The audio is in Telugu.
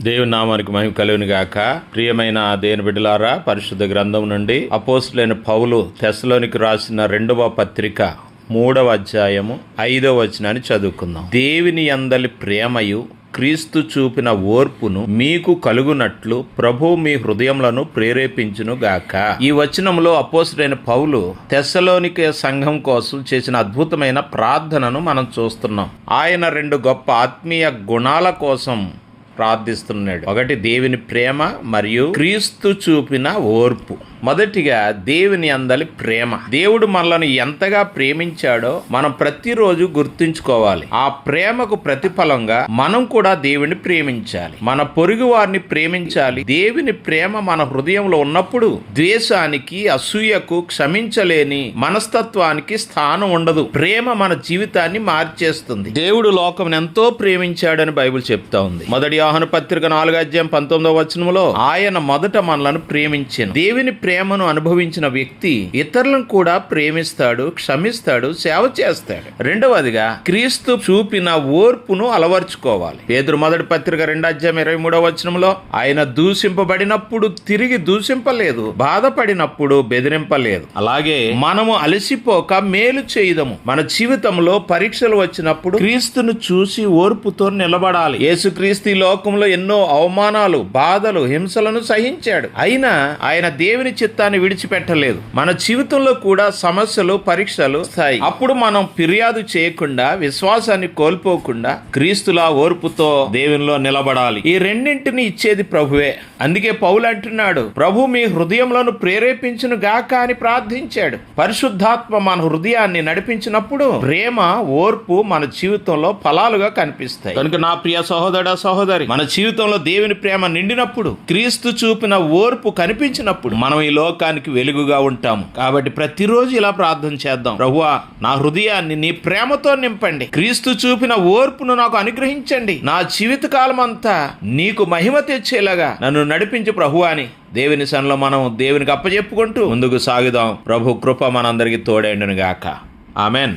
దేవుని నామానికి మహిమ కలుగును గాక. ప్రియమైన దేవుని బిడ్డలారా, పరిశుద్ధ గ్రంథం నుండి అపోస్తలుడైన పౌలు తెస్సలోనికి రాసిన 2వ పత్రిక 3వ అధ్యాయము 5వ వచనాన్ని చదువుకుందాం. దేవుని యందలి ప్రేమయు క్రీస్తు చూపిన ఓర్పును మీకు కలుగునట్లు ప్రభువు మీ హృదయములను ప్రేరేపించును గాక. ఈ వచనంలో అపోస్తలుడైన పౌలు తెస్సలోనికే సంఘం కోసం చేసిన అద్భుతమైన ప్రార్థనను మనం చూస్తున్నాం. ఆయన 2 గొప్ప ఆత్మీయ గుణాల కోసం ప్రార్థిస్తున్నాడు. ఒకటి దేవుని ప్రేమ మరియు క్రీస్తు చూపిన ఓర్పు. మొదటిగా దేవుని అందలి ప్రేమ. దేవుడు మనల్ని ఎంతగా ప్రేమించాడో మనం ప్రతిరోజు గుర్తుంచుకోవాలి. ఆ ప్రేమకు ప్రతిఫలంగా మనం కూడా దేవుని ప్రేమించాలి, మన పొరుగు వారిని ప్రేమించాలి. దేవుని ప్రేమ మన హృదయంలో ఉన్నప్పుడు ద్వేషానికి, అసూయకు, క్షమించలేని మనస్తత్వానికి స్థానం ఉండదు. ప్రేమ మన జీవితాన్ని మార్చేస్తుంది. దేవుడు లోకం ఎంతో ప్రేమించాడని బైబిల్ చెప్తా ఉంది. మొదటి యోహాను పత్రిక 4వ అధ్యాయం 19వ వచనంలో ఆయన మొదట మనలను ప్రేమించాను. దేవుని ప్రేమను అనుభవించిన వ్యక్తి ఇతరులను కూడా ప్రేమిస్తాడు, క్షమిస్తాడు, సేవ చేస్తాడు. రెండవదిగా క్రీస్తు చూపిన ఓర్పును అలవర్చుకోవాలి. పేతురు మొదటి పత్రిక 2వ అధ్యాయం 23వ వచనంలో ఆయన దూషింపబడినప్పుడు తిరిగి దూషింపలేదు, బాధపడినప్పుడు బెదిరింపలేదు. అలాగే మనము అలసిపోక మేలు చేయదము. మన జీవితంలో పరీక్షలు వచ్చినప్పుడు క్రీస్తును చూసి ఓర్పుతో నిలబడాలి. యేసుక్రీస్తు ఈ లోకంలో ఎన్నో అవమానాలు, బాధలు, హింసలను సహించాడు. అయినా ఆయన దేవుని చిత్తాన్ని విడిచిపెట్టలేదు. మన జీవితంలో కూడా సమస్యలు, పరీక్షలు వస్తాయి. అప్పుడు మనం ఫిర్యాదు చేయకుండా, విశ్వాసాన్ని కోల్పోకుండా క్రీస్తులా ఓర్పుతో దేవునిలో నిలబడాలి. ఈ రెండింటిని ఇచ్చేది ప్రభువే. అందుకే పౌలు అంటున్నాడు, ప్రభు మీ హృదయంలోను ప్రేరేపించును గాక అని ప్రార్థించాడు. పరిశుద్ధాత్మ మన హృదయాన్ని నడిపించినప్పుడు ప్రేమ, ఓర్పు మన జీవితంలో ఫలాలుగా కనిపిస్తాయి. కనుక నా ప్రియ సహోదరుడా, సహోదరి, మన జీవితంలో దేవుని ప్రేమ నిండినప్పుడు, క్రీస్తు చూపిన ఓర్పు కనిపించినప్పుడు మనం ఈ లోకానికి వెలుగుగా ఉంటాము. కాబట్టి ప్రతిరోజు ఇలా ప్రార్థన చేద్దాం. ప్రభువా, నా హృదయాన్ని నీ ప్రేమతో నింపండి, క్రీస్తు చూపిన ఓర్పును నాకు అనుగ్రహించండి, నా జీవితకాలం అంతా నీకు మహిమ తెచ్చేలాగా నన్ను నడిపించు ప్రభువా అని దేవుని సన్నిధిలో మనం దేవునికి అప్పచెప్పుకుంటూ ముందుకు సాగుదాం. ప్రభు కృప మనందరికీ తోడైండును గాక. ఆమెన్.